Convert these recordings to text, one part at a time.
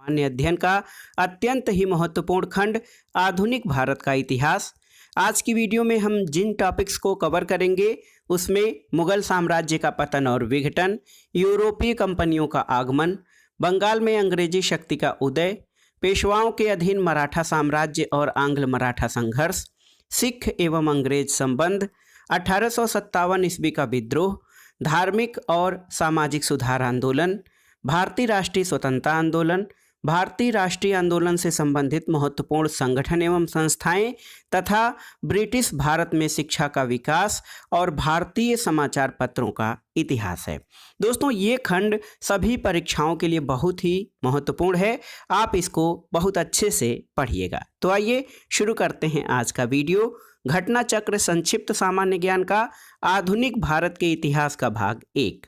सामान्य अध्ययन का अत्यंत ही महत्वपूर्ण खंड आधुनिक भारत का इतिहास। आज की वीडियो में हम जिन टॉपिक्स को कवर करेंगे उसमें मुगल साम्राज्य का पतन और विघटन, यूरोपीय कंपनियों का आगमन, बंगाल में अंग्रेजी शक्ति का उदय, पेशवाओं के अधीन मराठा साम्राज्य और आंग्ल मराठा संघर्ष, सिख एवं अंग्रेज संबंध, 1857 ईस्वी का विद्रोह, धार्मिक और सामाजिक सुधार आंदोलन, भारतीय राष्ट्रीय स्वतंत्रता आंदोलन, भारतीय राष्ट्रीय आंदोलन से संबंधित महत्वपूर्ण संगठन एवं संस्थाएं तथा ब्रिटिश भारत में शिक्षा का विकास और भारतीय समाचार पत्रों का इतिहास है। दोस्तों, ये खंड सभी परीक्षाओं के लिए बहुत ही महत्वपूर्ण है, आप इसको बहुत अच्छे से पढ़िएगा। तो आइए शुरू करते हैं आज का वीडियो। घटना चक्र संक्षिप्त सामान्य ज्ञान का आधुनिक भारत के इतिहास का भाग 1।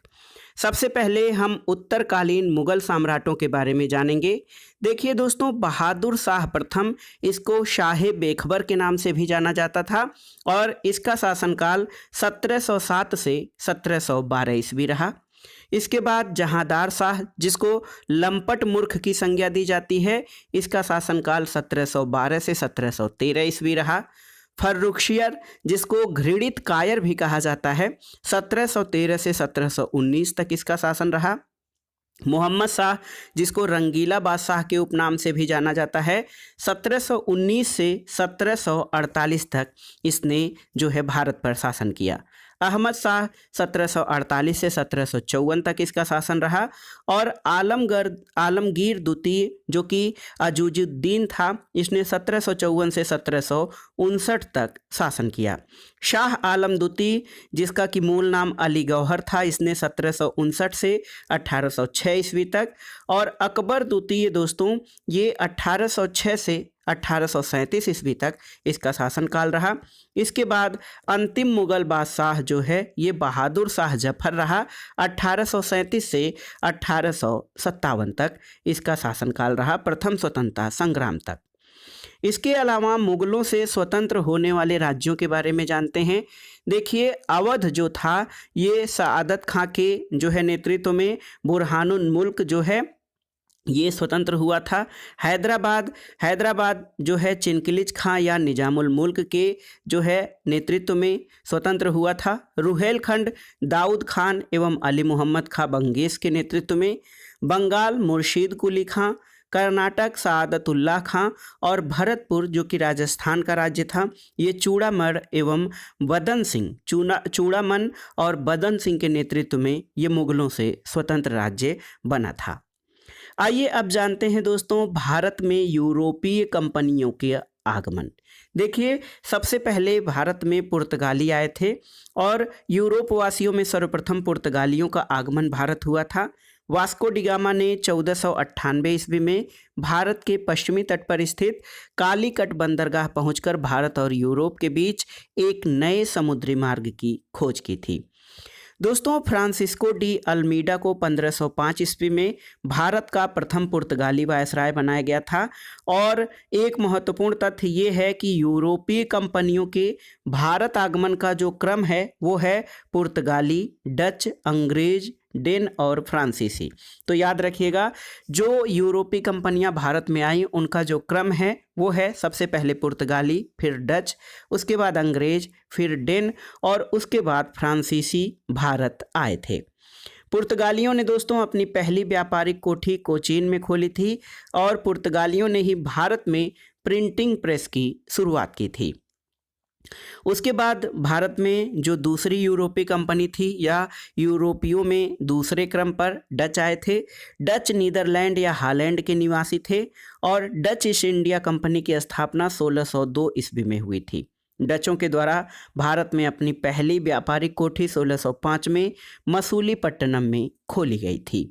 सबसे पहले हम उत्तरकालीन मुगल सम्राटों के बारे में जानेंगे। देखिए दोस्तों, बहादुर शाह प्रथम, इसको शाह बेखबर के नाम से भी जाना जाता था और इसका शासनकाल 1707 से 1712 ईस्वी रहा। इसके बाद जहांदार शाह, जिसको लंपट मूर्ख की संज्ञा दी जाती है, इसका शासनकाल 1712 से 1713 ईस्वी रहा। फर्रुखशियर, जिसको घृणित कायर भी कहा जाता है, 1713 से 1719 तक इसका शासन रहा। मोहम्मद शाह, जिसको रंगीला बादशाह के उपनाम से भी जाना जाता है, 1719 से 1748 तक इसने जो है भारत पर शासन किया। अहमद शाह 1748 से 1754 तक इसका शासन रहा और आलमगीर द्वितीय, जो कि अजूजुद्दीन था, इसने 1754 से 1759 तक शासन किया। शाह आलम द्वितीय, जिसका कि मूल नाम अली गौहर था, इसने 1759 से 1806 ईस्वी तक, और अकबर द्वितीय दोस्तों, ये 1806 से 1837 ईस्वी तक इसका शासनकाल रहा। इसके बाद अंतिम मुगल बादशाह जो है ये बहादुर शाह जफर रहा, 1837 से 1857 तक इसका शासनकाल रहा, प्रथम स्वतंत्रता संग्राम तक। इसके अलावा मुगलों से स्वतंत्र होने वाले राज्यों के बारे में जानते हैं। देखिए, अवध जो था ये सआदत खां के जो है नेतृत्व में बुरहानुल मुल्क जो है ये स्वतंत्र हुआ था। हैदराबाद जो है चिनकिलिज खां या निजामुल मुल्क के जो है नेतृत्व में स्वतंत्र हुआ था। रुहेलखंड दाऊद खान एवं अली मोहम्मद खां बंगेश के नेतृत्व में। बंगाल मुर्शीद कुली खां, कर्नाटक सआदतुल्लाह खां और भरतपुर जो कि राजस्थान का राज्य था, ये चूड़ामन और बदन सिंह के नेतृत्व में ये मुगलों से स्वतंत्र राज्य बना था। आइए अब जानते हैं दोस्तों भारत में यूरोपीय कंपनियों के आगमन। देखिए, सबसे पहले भारत में पुर्तगाली आए थे और यूरोप वासियों में सर्वप्रथम पुर्तगालियों का आगमन भारत हुआ था। वास्को डिगामा ने 1498 ईस्वी में भारत के पश्चिमी तट पर स्थित कालीकट बंदरगाह पहुंचकर भारत और यूरोप के बीच एक नए समुद्री मार्ग की खोज की थी। दोस्तों, फ्रांसिस्को डी अल्मीडा को 1505 ईस्वी में भारत का प्रथम पुर्तगाली वायसराय बनाया गया था और एक महत्वपूर्ण तथ्य ये है कि यूरोपीय कंपनियों के भारत आगमन का जो क्रम है वो है पुर्तगाली, डच, अंग्रेज, डेन और फ्रांसीसी। तो याद रखिएगा, जो यूरोपीय कंपनियां भारत में आई उनका जो क्रम है वो है सबसे पहले पुर्तगाली, फिर डच, उसके बाद अंग्रेज, फिर डेन और उसके बाद फ्रांसीसी भारत आए थे। पुर्तगालियों ने दोस्तों अपनी पहली व्यापारिक कोठी कोचीन में खोली थी और पुर्तगालियों ने ही भारत में प्रिंटिंग प्रेस की शुरुआत की थी। उसके बाद भारत में जो दूसरी यूरोपीय कंपनी थी या यूरोपियों में दूसरे क्रम पर डच आए थे। डच नीदरलैंड या हॉलैंड के निवासी थे और डच ईस्ट इंडिया कंपनी की स्थापना 1602 ईस्वी में हुई थी। डचों के द्वारा भारत में अपनी पहली व्यापारिक कोठी 1605 में मसूलीपट्टनम में खोली गई थी।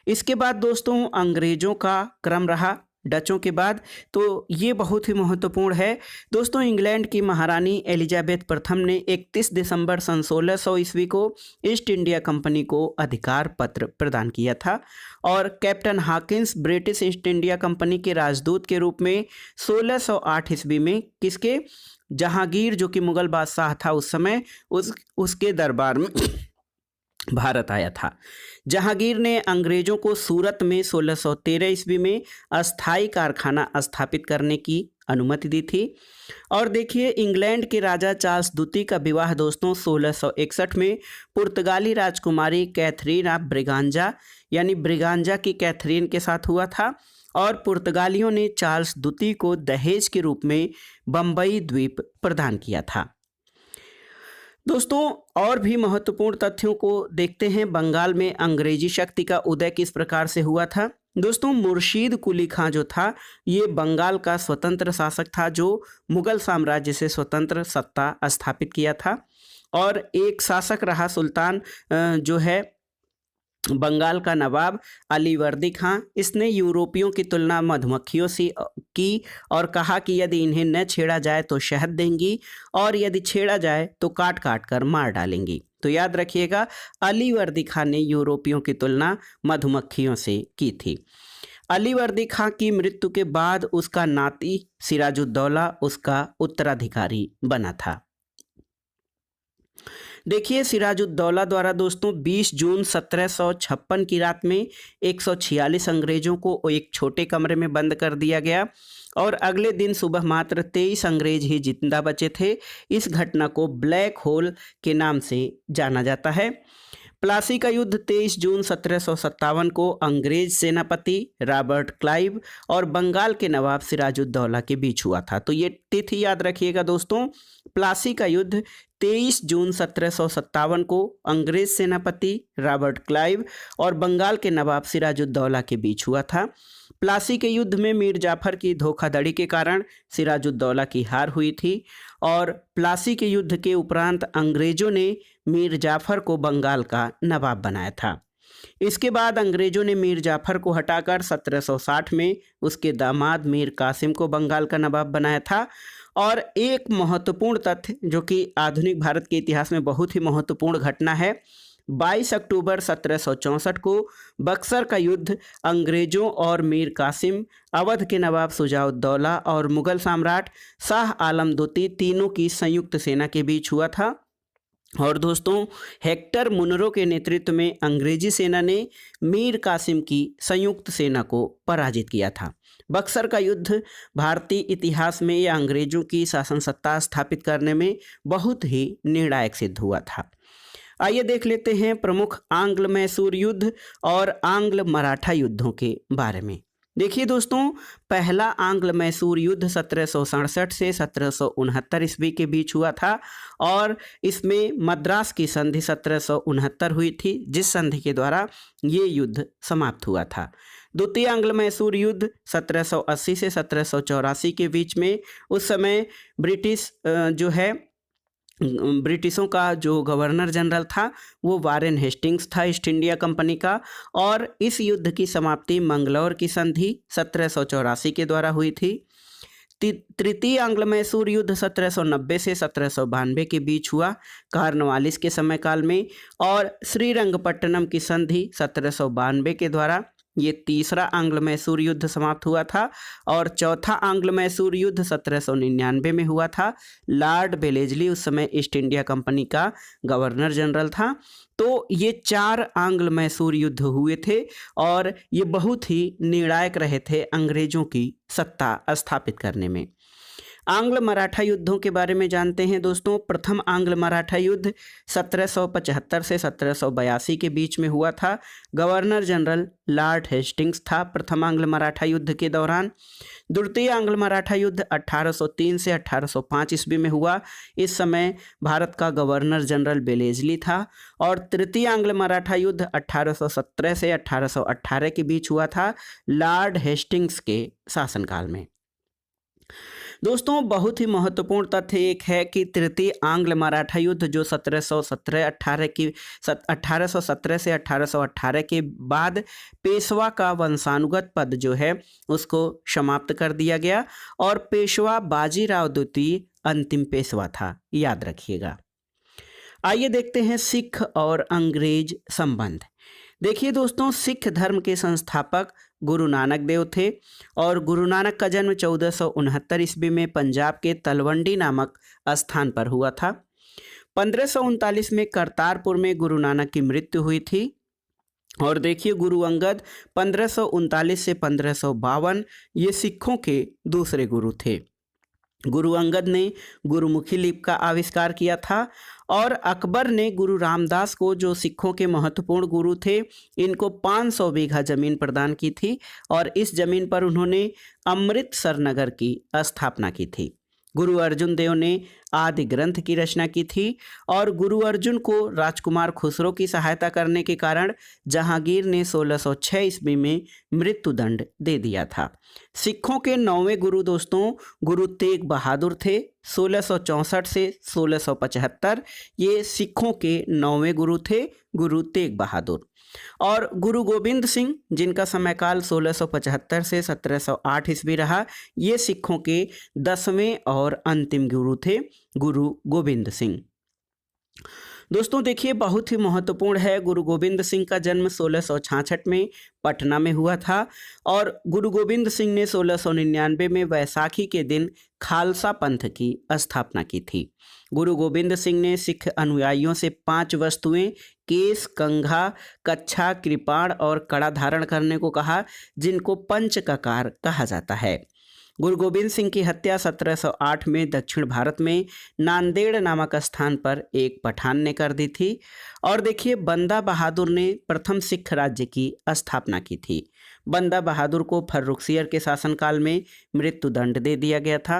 इसके बाद दोस्तों अंग्रेजों का क्रम रहा डचों के बाद, तो ये बहुत ही महत्वपूर्ण है। दोस्तों, इंग्लैंड की महारानी एलिजाबेथ प्रथम ने 31 दिसंबर सन 1600 ईस्वी को ईस्ट इंडिया कंपनी को अधिकार पत्र प्रदान किया था और captain Hawkins British east India company के राजदूत के रूप में 1608 ईस्वी में किसके, जहांगीर जो कि मुगल बादशाह था उस समय, उसके दरबार में भारत आया था। जहांगीर ने अंग्रेजों को सूरत में 1613 ईस्वी में अस्थायी कारखाना स्थापित करने की अनुमति दी थी। और देखिए, इंग्लैंड के राजा चार्ल्स द्वितीय का विवाह दोस्तों 1661 में पुर्तगाली राजकुमारी कैथरीन ऑफ ब्रिगांजा यानी ब्रिगांजा की कैथरीन के साथ हुआ था। और पुर्तगालियों ने चार्ल्स द्वितीय को दहेज के रूप में बम्बई द्वीप प्रदान किया था। दोस्तों, और भी महत्वपूर्ण तथ्यों को देखते हैं। बंगाल में अंग्रेजी शक्ति का उदय किस प्रकार से हुआ था। दोस्तों, मुर्शीद कुली खां जो था, ये बंगाल का स्वतंत्र शासक था जो मुगल साम्राज्य से स्वतंत्र सत्ता स्थापित किया था। और एक शासक रहा सुल्तान जो है बंगाल का नवाब अलीवर्दी खां। इसने यूरोपियों की तुलना मधुमक्खियों से की और कहा कि यदि इन्हें न छेड़ा जाए तो शहद देंगी और यदि छेड़ा जाए तो काट काट कर मार डालेंगी। तो याद रखिएगा, अलीवर्दी खां ने यूरोपियों की तुलना मधुमक्खियों से की थी। अलीवर्दी खां की मृत्यु के बाद उसका नाती सिराजुद्दौला उसका उत्तराधिकारी बना था। देखिए, सिराजुद्दौला द्वारा दोस्तों 20 जून 1756 की रात में 146 अंग्रेजों को एक छोटे कमरे में बंद कर दिया गया और अगले दिन सुबह मात्र 23 अंग्रेज ही जिंदा बचे थे। इस घटना को ब्लैक होल के नाम से जाना जाता है। प्लासी का युद्ध 23 जून 1757 को अंग्रेज सेनापति रॉबर्ट क्लाइव और बंगाल के नवाब सिराजुद्दौला के बीच हुआ था। तो ये तिथि याद रखिएगा दोस्तों, प्लासी का युद्ध 23 जून 1757 को अंग्रेज सेनापति रॉबर्ट क्लाइव और बंगाल के नवाब सिराजुद्दौला के बीच हुआ था। प्लासी के युद्ध में मीर जाफर की धोखाधड़ी के कारण सिराजुद्दौला की हार हुई थी और प्लासी के युद्ध के उपरांत अंग्रेजों ने मीर जाफर को बंगाल का नवाब बनाया था। इसके बाद अंग्रेजों ने मीर जाफर को हटाकर 1760 में उसके दामाद मीर कासिम को बंगाल का नवाब बनाया था। और एक महत्वपूर्ण तथ्य जो कि आधुनिक भारत के इतिहास में बहुत ही महत्वपूर्ण घटना है, 22 अक्टूबर 1764 को बक्सर का युद्ध अंग्रेजों और मीर कासिम, अवध के नवाब शुजाउद्दौला और मुगल सम्राट शाह आलम द्वितीय तीनों की संयुक्त सेना के बीच हुआ था। और दोस्तों, हेक्टर मुनरो के नेतृत्व में अंग्रेजी सेना ने मीर कासिम की संयुक्त सेना को पराजित किया था। बक्सर का युद्ध भारतीय इतिहास में या अंग्रेजों की शासन सत्ता स्थापित करने में बहुत ही निर्णायक सिद्ध हुआ था। आइए देख लेते हैं प्रमुख आंग्ल मैसूर युद्ध और आंग्ल मराठा युद्धों के बारे में। देखिए दोस्तों, पहला आंग्ल मैसूर युद्ध 1767 से 1769 ईस्वी के बीच हुआ था और इसमें मद्रास की संधि 1769 हुई थी, जिस संधि के द्वारा ये युद्ध समाप्त हुआ था। द्वितीय आंग्ल मैसूर युद्ध 1780 से 1784 के बीच में, उस समय ब्रिटिशों का जो गवर्नर जनरल था वो वारेन हेस्टिंग्स था ईस्ट इंडिया कंपनी का। और इस युद्ध की समाप्ति मंगलौर की संधि 1784 के द्वारा हुई थी। तृतीय आंग्ल मैसूर युद्ध 1790 से 1792 के बीच हुआ कार्नवालिस के समय काल में और श्रीरंगपट्टनम की संधि 1792 के द्वारा ये तीसरा आंग्ल मैसूर युद्ध समाप्त हुआ था। और चौथा आंग्ल मैसूर युद्ध 1799 में हुआ था। लॉर्ड बेलेजली उस समय ईस्ट इंडिया कंपनी का गवर्नर जनरल था। तो ये 4 आंग्ल मैसूर युद्ध हुए थे और ये बहुत ही निर्णायक रहे थे अंग्रेजों की सत्ता स्थापित करने में। आंग्ल मराठा युद्धों के बारे में जानते हैं दोस्तों। प्रथम आंग्ल मराठा युद्ध 1775 से 1782 के बीच में हुआ था। गवर्नर जनरल लॉर्ड हेस्टिंग्स था प्रथम आंग्ल मराठा युद्ध के दौरान। द्वितीय आंग्ल मराठा युद्ध 1803 से 1805 ईस्वी में हुआ। इस समय भारत का गवर्नर जनरल बेलेजली था। और तृतीय आंग्ल मराठा युद्ध 1817 से 1818 के बीच हुआ था लॉर्ड हेस्टिंग्स के शासनकाल में। दोस्तों, बहुत ही महत्वपूर्ण तथ्य एक है कि तृतीय आंग्ल मराठा युद्ध जो 1817 से 1818 के बाद पेशवा का वंशानुगत पद जो है उसको समाप्त कर दिया गया और पेशवा बाजीराव द्वितीय अंतिम पेशवा था, याद रखिएगा। आइए देखते हैं सिख और अंग्रेज संबंध। देखिए दोस्तों, सिख धर्म के संस्थापक गुरु नानक देव थे और गुरु नानक का जन्म 1469 ईस्वी में पंजाब के तलवंडी नामक स्थान पर हुआ था। 1539 में करतारपुर में गुरु नानक की मृत्यु हुई थी। और देखिए गुरु अंगद 1539 से 1552 ये सिखों के दूसरे गुरु थे। गुरु अंगद ने गुरुमुखी लिपि का आविष्कार किया था और अकबर ने गुरु रामदास को, जो सिखों के महत्वपूर्ण गुरु थे, इनको 500 बीघा जमीन प्रदान की थी और इस जमीन पर उन्होंने अमृतसर नगर की स्थापना की थी। गुरु अर्जुन देव ने आदि ग्रंथ की रचना की थी और गुरु अर्जुन को राजकुमार खुसरो की सहायता करने के कारण जहांगीर ने 1606 ईस्वी में मृत्युदंड दे दिया था। सिखों के 9वें गुरु दोस्तों गुरु तेग बहादुर थे। 1664 से 1675 ये सिखों के 9वें गुरु थे, गुरु तेग बहादुर। और गुरु गोविंद सिंह, जिनका समयकाल 1675 से 1708 ईस्वी रहा, ये सिखों के 10वें और अंतिम गुरु थे, गुरु गोविंद सिंह। दोस्तों देखिए बहुत ही महत्वपूर्ण है, गुरु गोविंद सिंह का जन्म 1666 में पटना में हुआ था और गुरु गोविंद सिंह ने 1699 में वैसाखी के दिन खालसा पंथ की स्थापना की थी। गुरु गोविंद सिंह ने सिख अनुयायियों से 5 वस्तुएं केस, कंघा, कच्छा, कृपाण और कड़ा धारण करने को कहा, जिनको पंचककार कहा जाता है। गुरु गोविंद सिंह की हत्या 1708 में दक्षिण भारत में नांदेड़ नामक स्थान पर एक पठान ने कर दी थी। और देखिए बंदा बहादुर ने प्रथम सिख राज्य की स्थापना की थी। बंदा बहादुर को फर्रुखसियर के शासनकाल में मृत्युदंड दे दिया गया था।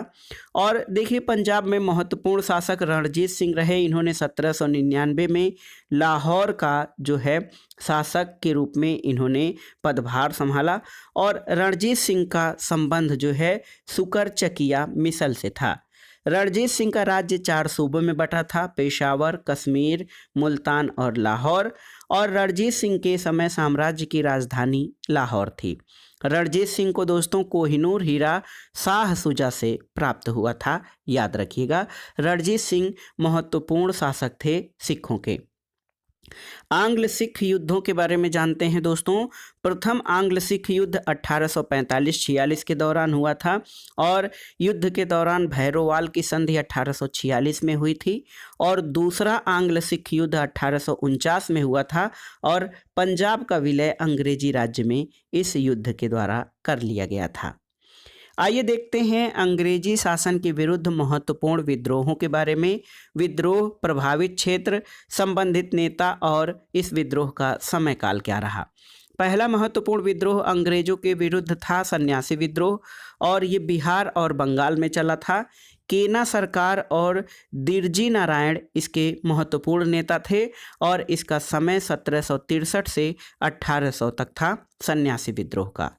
और देखिए पंजाब में महत्वपूर्ण शासक रणजीत सिंह रहे। इन्होंने 1799 में लाहौर का जो है शासक के रूप में इन्होंने पदभार संभाला और रणजीत सिंह का संबंध जो है सुकरचकिया मिसल से था। रणजीत सिंह का राज्य 4 सूबों में बटा था, पेशावर, कश्मीर, मुल्तान और लाहौर। और रणजीत सिंह के समय साम्राज्य की राजधानी लाहौर थी। रणजीत सिंह को दोस्तों कोहिनूर हीरा शाह शुजा से प्राप्त हुआ था, याद रखिएगा। रणजीत सिंह महत्वपूर्ण शासक थे सिखों के। आंग्ल सिख युद्धों के बारे में जानते हैं दोस्तों। प्रथम आंग्ल सिख युद्ध 1845-46 के दौरान हुआ था और युद्ध के दौरान भैरोवाल की संधि 1846 में हुई थी। और दूसरा आंग्ल सिख युद्ध 1849 में हुआ था और पंजाब का विलय अंग्रेजी राज्य में इस युद्ध के द्वारा कर लिया गया था। आइए देखते हैं अंग्रेजी शासन के विरुद्ध महत्वपूर्ण विद्रोहों के बारे में। विद्रोह, प्रभावित क्षेत्र, संबंधित नेता और इस विद्रोह का समय काल क्या रहा। पहला महत्वपूर्ण विद्रोह अंग्रेजों के विरुद्ध था सन्यासी विद्रोह और ये बिहार और बंगाल में चला था। केना सरकार और दिरजी नारायण इसके महत्वपूर्ण नेता थे और इसका समय 1763 से 1800 तक था सन्यासी विद्रोह का।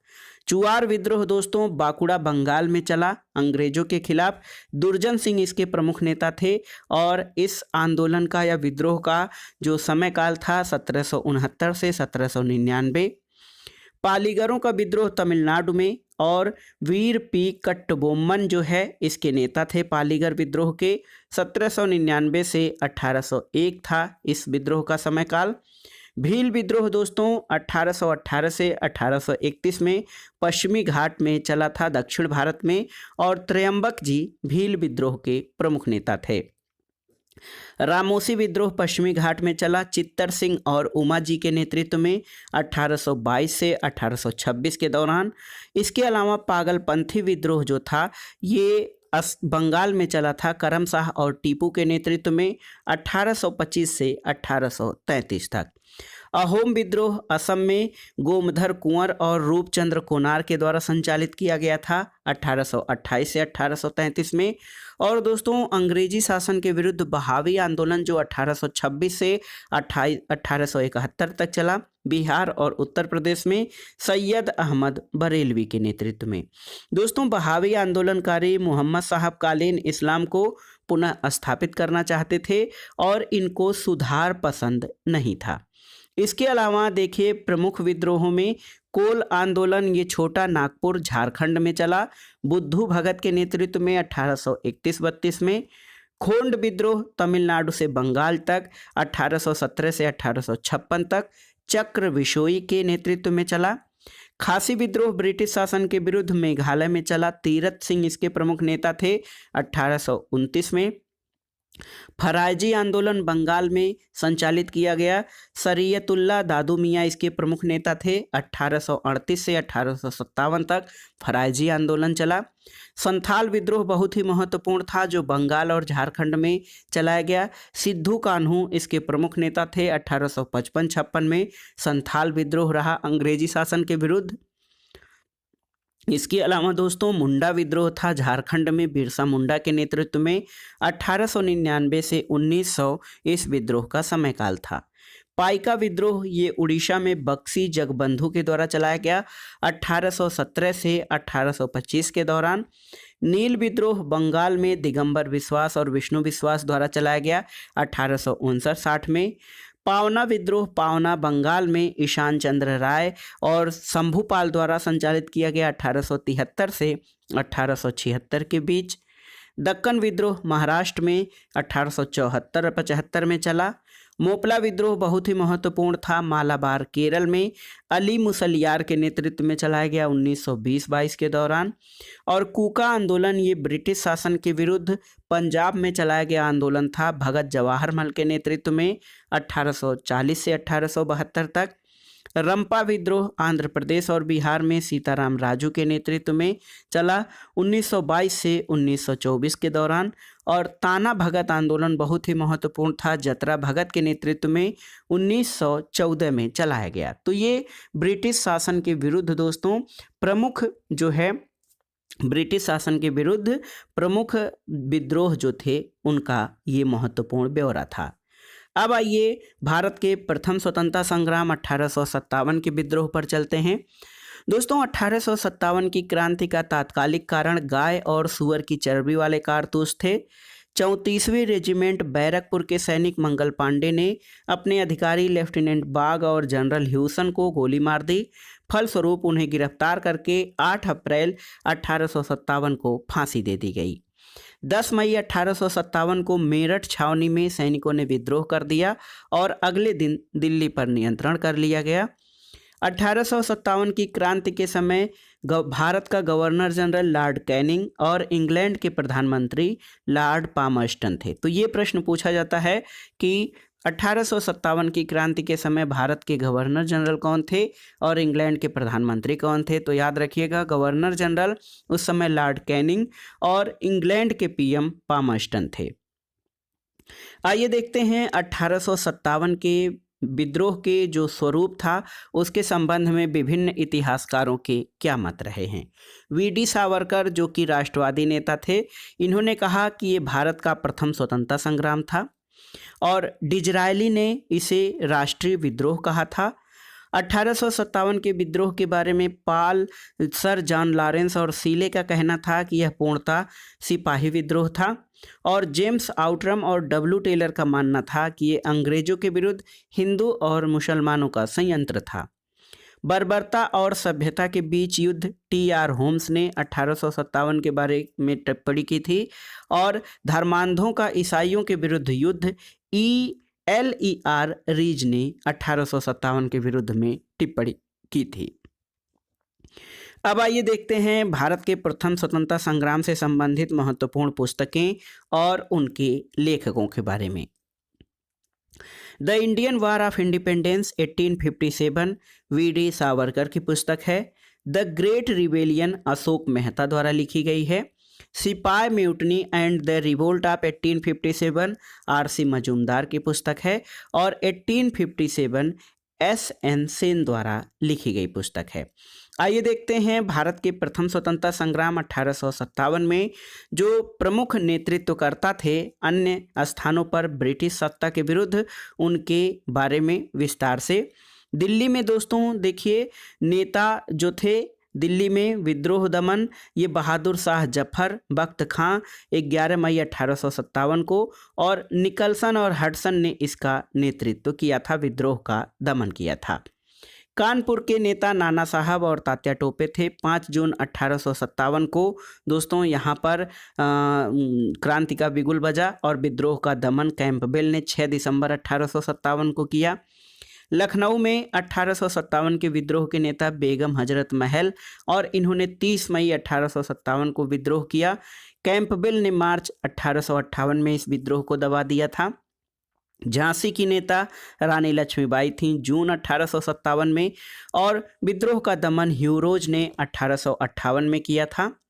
चुआर विद्रोह दोस्तों बांकुड़ा बंगाल में चला अंग्रेजों के खिलाफ। दुर्जन सिंह इसके प्रमुख नेता थे और इस आंदोलन का या विद्रोह का जो समय काल था 1769 से 1799। पालीगरों का विद्रोह तमिलनाडु में और वीर पी कट्टबोम्मन जो है इसके नेता थे पालीगर विद्रोह के। 1799 से 1801 था इस विद्रोह का समय काल। भील विद्रोह दोस्तों 1818 से 1831 में पश्चिमी घाट में चला था दक्षिण भारत में और त्र्यंबक जी भील विद्रोह के प्रमुख नेता थे। रामोसी विद्रोह पश्चिमी घाट में चला चित्तर सिंह और उमा जी के नेतृत्व में 1822 से 1826 के दौरान। इसके अलावा पागलपंथी विद्रोह जो था ये बंगाल में चला था करम शाह और टीपू के नेतृत्व में 1825 से 1833 तक। अहोम विद्रोह असम में गोमधर कुंवर और रूपचंद्र कोनार के द्वारा संचालित किया गया था 1828 से 1833 में। और दोस्तों अंग्रेजी शासन के विरुद्ध बहावी आंदोलन जो 1826 से 1871 तक चला बिहार और उत्तर प्रदेश में सैयद अहमद बरेलवी के नेतृत्व में। दोस्तों बहावी आंदोलनकारी मोहम्मद साहब कालीन इस्लाम को पुनः स्थापित करना चाहते थे और इनको सुधार पसंद नहीं था। इसके अलावा देखिए प्रमुख विद्रोहों में कोल आंदोलन ये छोटा नागपुर झारखंड में चला बुद्धू भगत के नेतृत्व में 1831-32 में। खोंड विद्रोह तमिलनाडु से बंगाल तक 1817 से 1856 तक चक्र विशोई के नेतृत्व में चला। खासी विद्रोह ब्रिटिश शासन के विरुद्ध मेघालय में चला तीरथ सिंह इसके प्रमुख नेता थे 1829 में। फराइजी आंदोलन बंगाल में संचालित किया गया। शरीयतुल्लाह दादू मियाँ इसके प्रमुख नेता थे। 1838 से 1857 तक फराइजी आंदोलन चला। संथाल विद्रोह बहुत ही महत्वपूर्ण था जो बंगाल और झारखंड में चलाया गया। सिद्धू कान्हू इसके प्रमुख नेता थे। 1855-56 में संथाल विद्रोह रहा अंग्रेजी शासन के विरुद्ध। इसके अलावा दोस्तों मुंडा विद्रोह था झारखंड में बिरसा मुंडा के नेतृत्व में। 1899 से 1900 इस विद्रोह का समयकाल था। पाइका विद्रोह ये उड़ीसा में बक्सी जगबंधु के द्वारा चलाया गया 1817 से 1825 के दौरान। नील विद्रोह बंगाल में दिगंबर विश्वास और विष्णु विश्वास द्वारा चलाया गया 1859-60 में। पावना विद्रोह पावना बंगाल में ईशान चंद्र राय और शंभुपाल द्वारा संचालित किया गया 1873 से 1876 के बीच। दक्कन विद्रोह महाराष्ट्र में 1874-75 में चला। मोपला विद्रोह बहुत ही महत्वपूर्ण था मालाबार केरल में अली मुसलियार के नेतृत्व में चलाया गया 1920-22 के दौरान। और कूका आंदोलन ये ब्रिटिश शासन के विरुद्ध पंजाब में चलाया गया आंदोलन था भगत जवाहर मल के नेतृत्व में 1840 से 1872 तक। रंपा विद्रोह आंध्र प्रदेश और बिहार में सीताराम राजू के नेतृत्व में चला 1922 से 1924 के दौरान। और ताना भगत आंदोलन बहुत ही महत्वपूर्ण था जतरा भगत के नेतृत्व में 1914 में चलाया गया। तो ये ब्रिटिश शासन के विरुद्ध दोस्तों प्रमुख जो है ब्रिटिश शासन के विरुद्ध प्रमुख विद्रोह जो थे उनका ये महत्वपूर्ण ब्यौरा था। अब आइए भारत के प्रथम स्वतंत्रता संग्राम 1857 के विद्रोह पर चलते हैं। दोस्तों 1857 की क्रांति का तात्कालिक कारण गाय और सूअर की चर्बी वाले कारतूस थे। 34वीं रेजिमेंट बैरकपुर के सैनिक मंगल पांडे ने अपने अधिकारी लेफ्टिनेंट बाग और जनरल ह्यूसन को गोली मार दी। फलस्वरूप उन्हें गिरफ्तार करके 8 अप्रैल 1857 को फांसी दे दी गई। 10 मई 1857 को मेरठ छावनी में सैनिकों ने विद्रोह कर दिया और अगले दिन दिल्ली पर नियंत्रण कर लिया गया। 1857 की क्रांति के समय भारत का गवर्नर जनरल लॉर्ड कैनिंग और इंग्लैंड के प्रधानमंत्री लॉर्ड पामर्स्टन थे। तो ये प्रश्न पूछा जाता है कि 1857 की क्रांति के समय भारत के गवर्नर जनरल कौन थे और इंग्लैंड के प्रधानमंत्री कौन थे। तो याद रखिएगा गवर्नर जनरल उस समय लॉर्ड कैनिंग और इंग्लैंड के पीएम पामर्स्टन थे। आइए देखते हैं 1857 के विद्रोह के जो स्वरूप था उसके संबंध में विभिन्न इतिहासकारों के क्या मत रहे हैं। वीडी सावरकर जो कि राष्ट्रवादी नेता थे, इन्होंने कहा कि ये भारत का प्रथम स्वतंत्रता संग्राम था और डिजरायली ने इसे राष्ट्रीय विद्रोह कहा था। 1857 के विद्रोह के बारे में पाल, सर जॉन लॉरेंस और सीले का कहना था कि यह पूर्णतः सिपाही विद्रोह था और जेम्स आउटरम और डब्ल्यू टेलर का मानना था कि ये अंग्रेजों के विरुद्ध हिंदू और मुसलमानों का संयंत्र था। बर्बरता और सभ्यता के बीच युद्ध टी.आर. होम्स ने 1857 के बारे में टिप्पणी की थी और धर्मांधों का ईसाइयों के विरुद्ध युद्ध L.E.R. रीज ने 1857 के विरुद्ध में टिप्पणी की थी। अब आइए देखते हैं भारत के प्रथम स्वतंत्रता संग्राम से संबंधित महत्वपूर्ण पुस्तकें और उनके लेखकों के बारे में। The Indian war of independence 1857 VD. Savarkar की पुस्तक है। The great rebellion Ashok Mehta द्वारा लिखी गई है। सिपाही mutiny and the revolt of 1857 RC. Majumdar की पुस्तक है और 1857 S.N. सेन द्वारा लिखी गई पुस्तक है। आइए देखते हैं भारत के प्रथम स्वतंत्रता संग्राम 1857 में जो प्रमुख नेतृत्वकर्ता थे अन्य स्थानों पर ब्रिटिश सत्ता के विरुद्ध, उनके बारे में विस्तार से। दिल्ली में दोस्तों देखिए नेता जो थे दिल्ली में विद्रोह दमन, ये बहादुर शाह जफर बख्त खां 11 मई 1857 को और निकलसन और हडसन ने इसका नेतृत्व किया था, विद्रोह का दमन किया था। कानपुर के नेता नाना साहब और तात्या टोपे थे। 5 जून 1857 को दोस्तों यहाँ पर क्रांति का बिगुल बजा और विद्रोह का दमन कैंपबेल ने 6 दिसंबर 1857 को किया। लखनऊ में 1857 के विद्रोह के नेता बेगम हजरत महल और इन्होंने 30 मई 1857 को विद्रोह किया। कैंपबेल ने मार्च 1858 में इस विद्रोह को दबा दिया था। झांसी की नेता रानी लक्ष्मीबाई थीं जून 1857 में, और विद्रोह का दमन ह्यूरोज ने 1858 में किया था।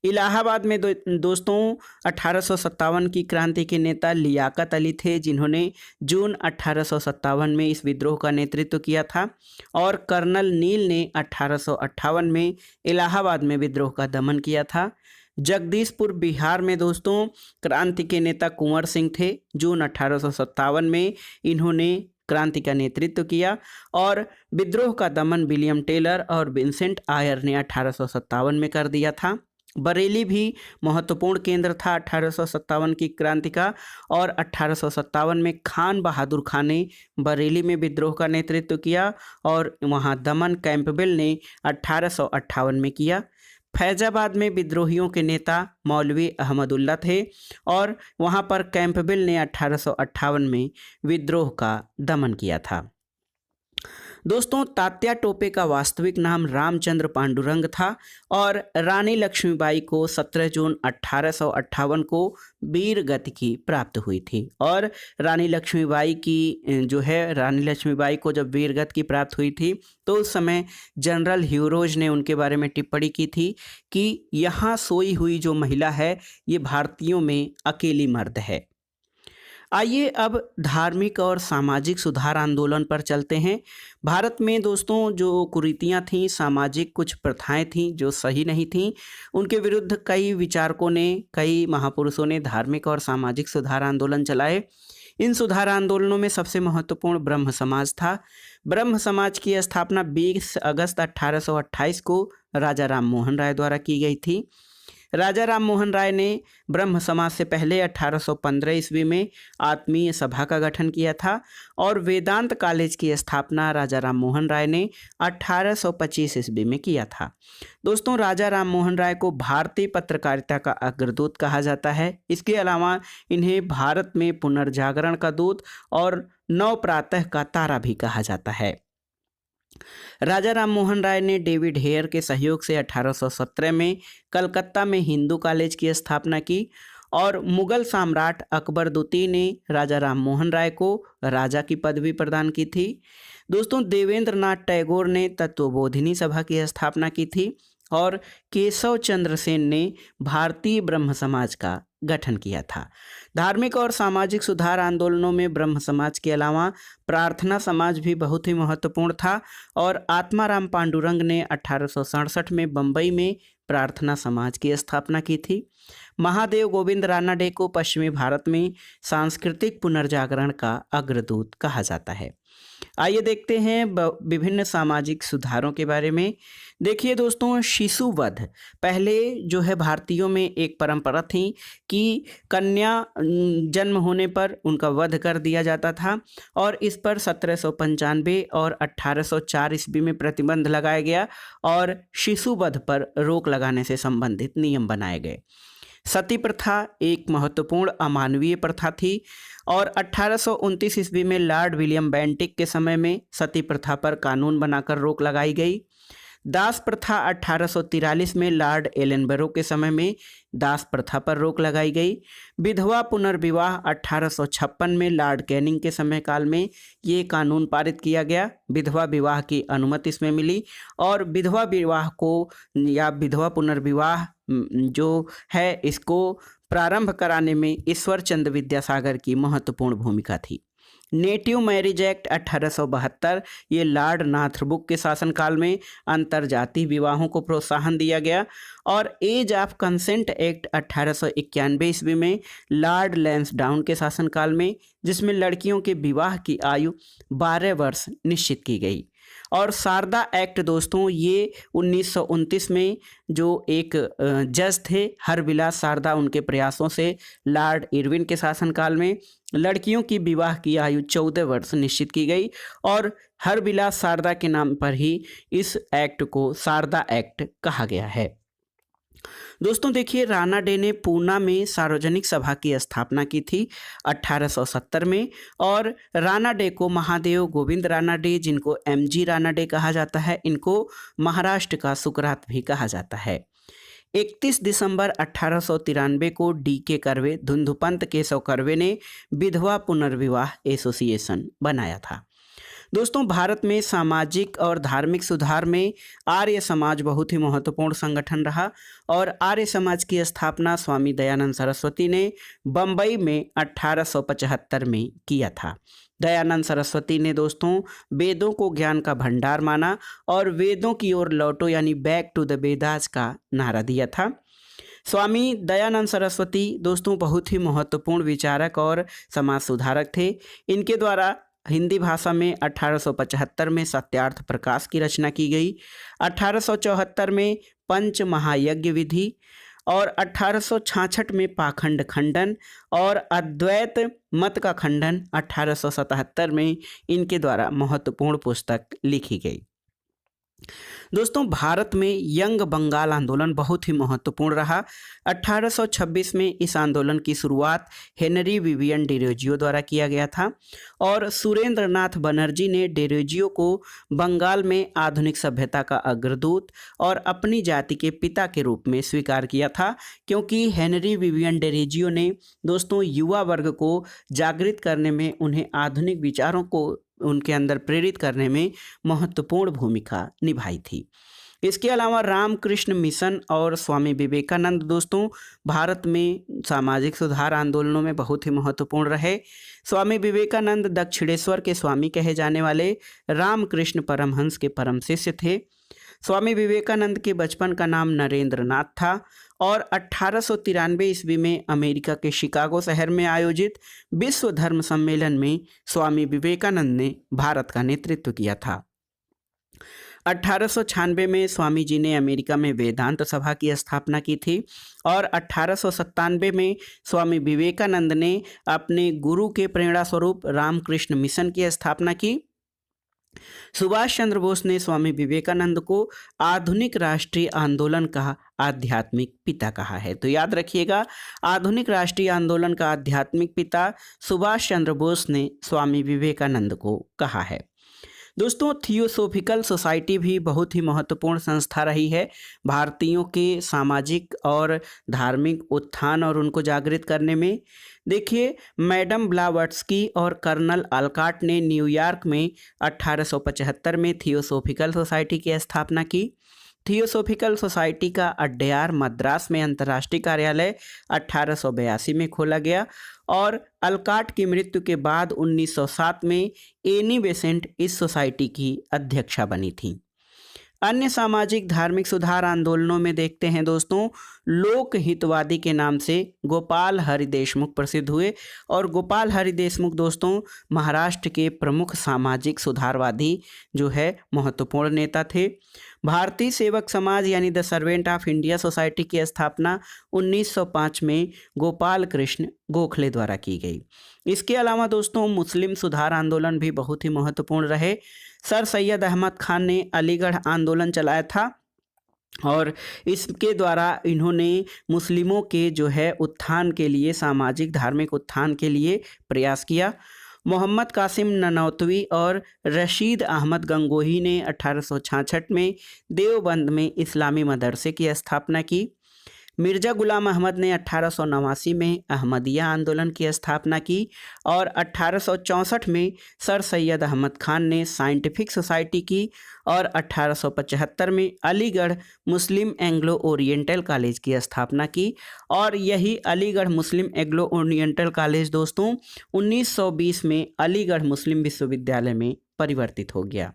इलाहाबाद में दोस्तों 1857 की क्रांति के नेता लियाकत अली थे, जिन्होंने जून 1857 में इस विद्रोह का नेतृत्व किया था, और कर्नल नील ने 1858 में इलाहाबाद में विद्रोह का दमन किया था। जगदीशपुर बिहार में दोस्तों क्रांति के नेता कुंवर सिंह थे। जून 1857 में इन्होंने क्रांति का नेतृत्व किया, और विद्रोह का दमन विलियम टेलर और विंसेंट आयर ने 1857 में कर दिया था। बरेली भी महत्वपूर्ण केंद्र था 1857 की क्रांति का, और 1857 में खान बहादुर खान ने बरेली में विद्रोह का नेतृत्व किया, और वहां दमन कैंपबेल ने 1858 में किया। फैजाबाद में विद्रोहियों के नेता मौलवी अहमदुल्ला थे, और वहां पर कैंपबेल ने 1858 में विद्रोह का दमन किया था। दोस्तों तात्या टोपे का वास्तविक नाम रामचंद्र पांडुरंग था, और रानी लक्ष्मीबाई को 17 जून 1858 को वीर गति की प्राप्त हुई थी। और रानी लक्ष्मीबाई को जब वीर गति की प्राप्त हुई थी तो उस समय जनरल ह्यूरोज ने उनके बारे में टिप्पणी की थी कि यहाँ सोई हुई जो महिला है ये भारतीयों में अकेली मर्द है। आइए अब धार्मिक और सामाजिक सुधार आंदोलन पर चलते हैं। भारत में दोस्तों जो कुरीतियाँ थीं, सामाजिक कुछ प्रथाएं थीं जो सही नहीं थीं, उनके विरुद्ध कई विचारकों ने, कई महापुरुषों ने धार्मिक और सामाजिक सुधार आंदोलन चलाए। इन सुधार आंदोलनों में सबसे महत्वपूर्ण ब्रह्म समाज था। ब्रह्म समाज की स्थापना 20 अगस्त 1828 को राजा राम मोहन राय द्वारा की गई थी। राजा राम मोहन राय ने ब्रह्म समाज से पहले 1815 ईस्वी में आत्मीय सभा का गठन किया था, और वेदांत कॉलेज की स्थापना राजा राम मोहन राय ने 1825 ईस्वी में किया था। दोस्तों राजा राम मोहन राय को भारतीय पत्रकारिता का अग्रदूत कहा जाता है। इसके अलावा इन्हें भारत में पुनर्जागरण का दूत और नव प्रातः का तारा भी कहा जाता है। राजा राम मोहन राय ने डेविड हेयर के सहयोग से 1817 में कलकत्ता में हिंदू कॉलेज की स्थापना की, और मुगल सम्राट अकबर द्वितीय ने राजा राम मोहन राय को राजा की पदवी प्रदान की थी। दोस्तों देवेंद्र नाथ टैगोर ने तत्वबोधिनी सभा की स्थापना की थी, और केशव चंद्र सेन ने भारतीय ब्रह्म समाज का गठन किया था। धार्मिक और सामाजिक सुधार आंदोलनों में ब्रह्म समाज के अलावा प्रार्थना समाज भी बहुत ही महत्वपूर्ण था, और आत्माराम पांडुरंग ने 1867 में बम्बई में प्रार्थना समाज की स्थापना की थी। महादेव गोविंद रानाडे को पश्चिमी भारत में सांस्कृतिक पुनर्जागरण का अग्रदूत कहा जाता है। आइए देखते हैं विभिन्न सामाजिक सुधारों के बारे में। देखिए दोस्तों, शिशु वध पहले जो है भारतीयों में एक परंपरा थी कि कन्या जन्म होने पर उनका वध कर दिया जाता था, और इस पर 1795 और 1804 ईस्वी में प्रतिबंध लगाया गया, और शिशु वध पर रोक लगाने से संबंधित नियम बनाए गए। सती प्रथा एक महत्वपूर्ण अमानवीय प्रथा थी, और 1829 ईस्वी में लॉर्ड विलियम बेंटिक के समय में सती प्रथा पर कानून बनाकर रोक लगाई गई। दास प्रथा 1843 में लॉर्ड एलनबरो के समय में दास प्रथा पर रोक लगाई गई। विधवा पुनर्विवाह 1856 में लॉर्ड कैनिंग के समय काल में ये कानून पारित किया गया। विधवा विवाह की अनुमति इसमें मिली, और विधवा विवाह को या विधवा पुनर्विवाह जो है इसको प्रारंभ कराने में ईश्वर चंद्र विद्यासागर की महत्वपूर्ण भूमिका थी। नेटिव मैरिज एक्ट 1872 ये लॉर्ड नॉर्थब्रुक के शासनकाल में अंतरजातीय विवाहों को प्रोत्साहन दिया गया, और एज ऑफ कंसेंट एक्ट 1891 ईस्वी में लॉर्ड लैंसडाउन के शासनकाल में, जिसमें लड़कियों के विवाह की आयु 12 वर्ष निश्चित की गई। और शारदा एक्ट दोस्तों ये 1929 में जो एक जज थे हरविलास शारदा, उनके प्रयासों से लॉर्ड इरविन के शासनकाल में लड़कियों की विवाह की आयु 14 वर्ष निश्चित की गई, और हरविलास शारदा के नाम पर ही इस एक्ट को शारदा एक्ट कहा गया है। दोस्तों देखिए, राणा डे ने पूना में सार्वजनिक सभा की स्थापना की थी 1870 में। और राणा डे को महादेव गोविंद राणा डे, जिनको एमजी राणा डे कहा जाता है, इनको महाराष्ट्र का सुकरात भी कहा जाता है। 31 दिसंबर 1893 को डी.के. कर्वे, धुंधुपंत केशव कर्वे ने विधवा पुनर्विवाह एसोसिएशन बनाया था। दोस्तों भारत में सामाजिक और धार्मिक सुधार में आर्य समाज बहुत ही महत्वपूर्ण संगठन रहा और आर्य समाज की स्थापना स्वामी दयानंद सरस्वती ने बम्बई में 1875 में किया था। दयानंद सरस्वती ने दोस्तों वेदों को ज्ञान का भंडार माना और वेदों की ओर लौटो यानी बैक टू द वेदास का नारा दिया था। स्वामी दयानंद सरस्वती दोस्तों बहुत ही महत्वपूर्ण विचारक और समाज सुधारक थे। इनके द्वारा हिंदी भाषा में 1875 में सत्यार्थ प्रकाश की रचना की गई, 1874 में पंच महायज्ञ विधि और 1866 में पाखंड खंडन और अद्वैत मत का खंडन 1877 में इनके द्वारा महत्वपूर्ण पुस्तक लिखी गई। दोस्तों भारत में यंग बंगाल आंदोलन बहुत ही महत्वपूर्ण रहा। 1826 में इस आंदोलन की शुरुआत हेनरी विवियन डेरोजियो द्वारा किया गया था और सुरेंद्र नाथ बनर्जी ने डेरोजियो को बंगाल में आधुनिक सभ्यता का अग्रदूत और अपनी जाति के पिता के रूप में स्वीकार किया था, क्योंकि हेनरी विवियन डेरोजियो ने दोस्तों युवा वर्ग को जागृत करने में, उन्हें आधुनिक विचारों को उनके अंदर प्रेरित करने में महत्वपूर्ण भूमिका निभाई थी। इसके अलावा रामकृष्ण मिशन और स्वामी विवेकानंद दोस्तों भारत में सामाजिक सुधार आंदोलनों में बहुत ही महत्वपूर्ण रहे। स्वामी विवेकानंद दक्षिणेश्वर के स्वामी कहे जाने वाले रामकृष्ण परमहंस के परम शिष्य थे। स्वामी विवेकानंद के बचपन का नाम नरेंद्र नाथ था और 1893 ईस्वी में अमेरिका के शिकागो शहर में आयोजित विश्व धर्म सम्मेलन में स्वामी विवेकानंद ने भारत का नेतृत्व किया था। 1896 में स्वामी जी ने अमेरिका में वेदांत सभा की स्थापना की थी और 1897 में स्वामी विवेकानंद ने अपने गुरु के प्रेरणा स्वरूप रामकृष्ण मिशन की स्थापना की। सुभाष चंद्र बोस ने स्वामी विवेकानंद को आधुनिक राष्ट्रीय आंदोलन का आध्यात्मिक पिता कहा है। तो याद रखिएगा, आधुनिक राष्ट्रीय आंदोलन का आध्यात्मिक पिता सुभाष चंद्र बोस ने स्वामी विवेकानंद को कहा है। दोस्तों थियोसोफिकल सोसाइटी भी बहुत ही महत्वपूर्ण संस्था रही है भारतीयों के सामाजिक और धार्मिक उत्थान और उनको जागृत करने में। देखिए, मैडम ब्लावर्ट्स्की और कर्नल अलकाट ने न्यूयॉर्क में 1875 में थियोसोफिकल सोसाइटी की स्थापना की। थियोसोफिकल सोसाइटी का अड्डयार मद्रास में अंतर्राष्ट्रीय कार्यालय 1882 में खोला गया और अलकाट की मृत्यु के बाद 1907 में एनी बेसेंट इस सोसाइटी की अध्यक्षा बनी थी। अन्य सामाजिक धार्मिक सुधार आंदोलनों में देखते हैं दोस्तों, लोक हितवादी के नाम से गोपाल हरि देशमुख प्रसिद्ध हुए और गोपाल हरि देशमुख दोस्तों महाराष्ट्र के प्रमुख सामाजिक सुधारवादी जो है महत्वपूर्ण नेता थे। भारतीय सेवक समाज यानी the servant of India society की स्थापना 1905 में गोपाल कृष्ण गोखले द्वारा की गई। इसके अलावा दोस्तों मुस्लिम सुधार आंदोलन भी बहुत ही महत्वपूर्ण रहे। सर सैयद अहमद खान ने अलीगढ़ आंदोलन चलाया था और इसके द्वारा इन्होंने मुस्लिमों के जो है उत्थान के लिए, सामाजिक धार्मिक उत्थान के लिए प्रयास किया। मोहम्मद कासिम ननौतवी और रशीद अहमद गंगोही ने 1866 में देवबंद में इस्लामी मदरसे की स्थापना की। मिर्ज़ा गुलाम अहमद ने 1889 में अहमदिया आंदोलन की स्थापना की और 1864 में सर सैयद अहमद खान ने साइंटिफिक सोसाइटी की और 1875 में अलीगढ़ मुस्लिम एंग्लो ओरिएंटल कॉलेज की स्थापना की और यही अलीगढ़ मुस्लिम एंग्लो ओरिएंटल कॉलेज दोस्तों 1920 में अलीगढ़ मुस्लिम विश्वविद्यालय में परिवर्तित हो गया।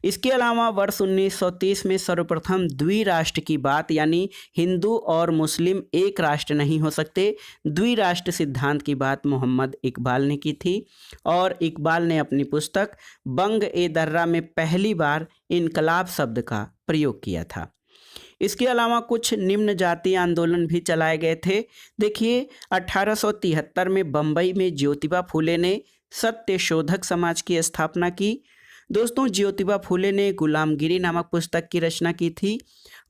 इसके अलावा वर्ष 1930 में सर्वप्रथम द्विराष्ट्र की बात यानी हिंदू और मुस्लिम एक राष्ट्र नहीं हो सकते, द्विराष्ट्र सिद्धांत की बात मोहम्मद इकबाल ने की थी और इकबाल ने अपनी पुस्तक बंग ए दर्रा में पहली बार इनकलाब शब्द का प्रयोग किया था। इसके अलावा कुछ निम्न जातीय आंदोलन भी चलाए गए थे। देखिए 1873 में बम्बई में ज्योतिबा फूले ने सत्य शोधक समाज की स्थापना की। दोस्तों ज्योतिबा फूले ने गुलामगिरी नामक पुस्तक की रचना की थी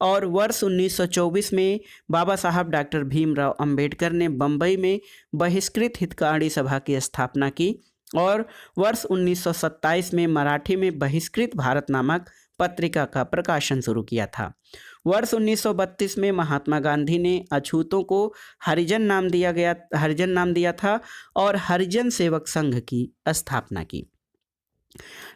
और वर्ष 1924 में बाबा साहब डॉक्टर भीमराव अंबेडकर ने बम्बई में बहिष्कृत हितकारी सभा की स्थापना की और वर्ष 1927 में मराठी में बहिष्कृत भारत नामक पत्रिका का प्रकाशन शुरू किया था। वर्ष 1932 में महात्मा गांधी ने अछूतों को हरिजन नाम दिया था और हरिजन सेवक संघ की स्थापना की।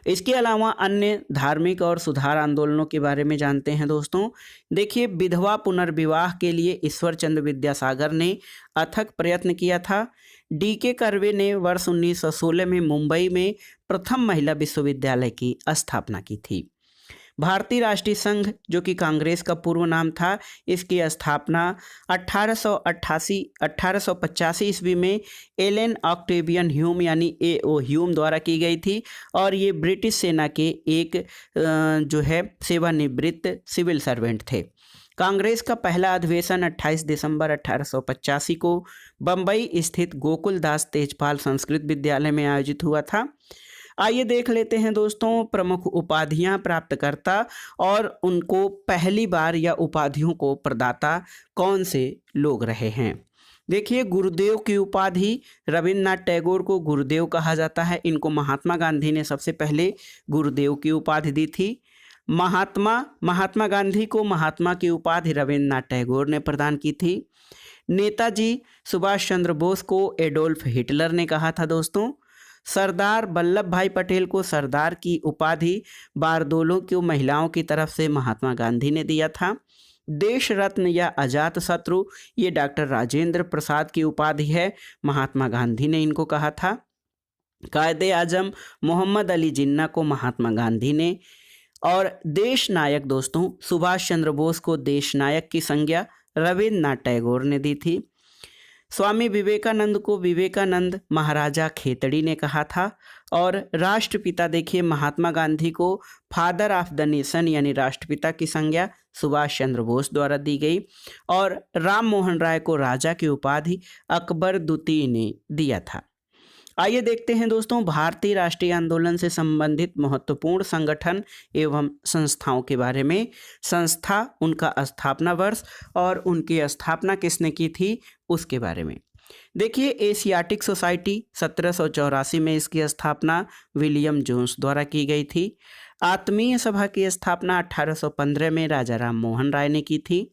इसके अलावा अन्य धार्मिक और सुधार आंदोलनों के बारे में जानते हैं दोस्तों। देखिए, विधवा पुनर्विवाह के लिए ईश्वर चंद्र विद्यासागर ने अथक प्रयत्न किया था। D.K. कर्वे ने वर्ष 1916 में मुंबई में प्रथम महिला विश्वविद्यालय की स्थापना की थी। भारतीय राष्ट्रीय संघ, जो कि कांग्रेस का पूर्व नाम था, इसकी स्थापना 1885 ईस्वी में एलन ऑक्टेवियन ह्यूम यानी A.O. ह्यूम द्वारा की गई थी और ये ब्रिटिश सेना के एक सेवानिवृत्त सिविल सर्वेंट थे। कांग्रेस का पहला अधिवेशन 28 दिसंबर 1885 को बम्बई स्थित गोकुल दास तेजपाल संस्कृत विद्यालय में आयोजित हुआ था। आइए देख लेते हैं दोस्तों प्रमुख उपाधियां प्राप्तकर्ता और उनको पहली बार या उपाधियों को प्रदाता कौन से लोग रहे हैं। देखिए, गुरुदेव की उपाधि, रविन्द्रनाथ टैगोर को गुरुदेव कहा जाता है। इनको महात्मा गांधी ने सबसे पहले गुरुदेव की उपाधि दी थी। महात्मा गांधी को महात्मा की उपाधि रविन्द्रनाथ टैगोर ने प्रदान की थी। नेताजी सुभाष चंद्र बोस को एडोल्फ हिटलर ने कहा था दोस्तों। सरदार वल्लभ भाई पटेल को सरदार की उपाधि बारदोलों की महिलाओं की तरफ से महात्मा गांधी ने दिया था। देश रत्न या अजात शत्रु, ये डॉक्टर राजेंद्र प्रसाद की उपाधि है, महात्मा गांधी ने इनको कहा था। कायदे आजम मोहम्मद अली जिन्ना को महात्मा गांधी ने, और देश नायक दोस्तों सुभाष चंद्र बोस को देश नायक की संज्ञा रविन्द्रनाथ टैगोर ने दी थी। स्वामी विवेकानंद को विवेकानंद महाराजा खेतड़ी ने कहा था। और राष्ट्रपिता, देखिए, महात्मा गांधी को फादर ऑफ द नेशन यानी राष्ट्रपिता की संज्ञा सुभाष चंद्र बोस द्वारा दी गई और राम मोहन राय को राजा की उपाधि अकबर द्वितीय ने दिया था। आइए देखते हैं दोस्तों भारतीय राष्ट्रीय आंदोलन से संबंधित महत्वपूर्ण संगठन एवं संस्थाओं के बारे में। संस्था, उनका स्थापना वर्ष और उनकी स्थापना किसने की थी उसके बारे में। देखिए, एशियाटिक सोसाइटी 1784 में इसकी स्थापना विलियम जोन्स द्वारा की गई थी। आत्मीय सभा की स्थापना 1815 में राजा राम मोहन राय ने की थी।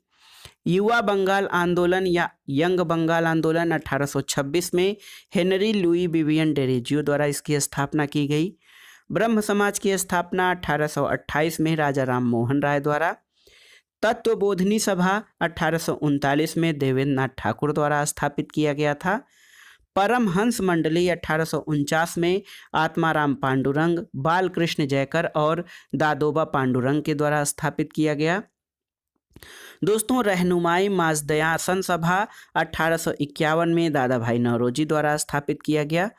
युवा बंगाल आंदोलन या यंग बंगाल आंदोलन 1826 में हेनरी लुई विवियन डेरेजियो द्वारा इसकी स्थापना की गई। ब्रह्म समाज की स्थापना 1828 में राजा राम मोहन राय द्वारा। तत्वबोधिनी सभा 1839 में देवेंद्र नाथ ठाकुर द्वारा स्थापित किया गया था। परमहंस मंडली 1849 में आत्माराम पांडुरंग, बालकृष्ण जयकर और दादोबा पांडुरंग के द्वारा स्थापित किया गया। दोस्तों, रहनुमाई माजदयासन सभा 1851 में दादा भाई नौरोजी द्वारा स्थापित किया गया।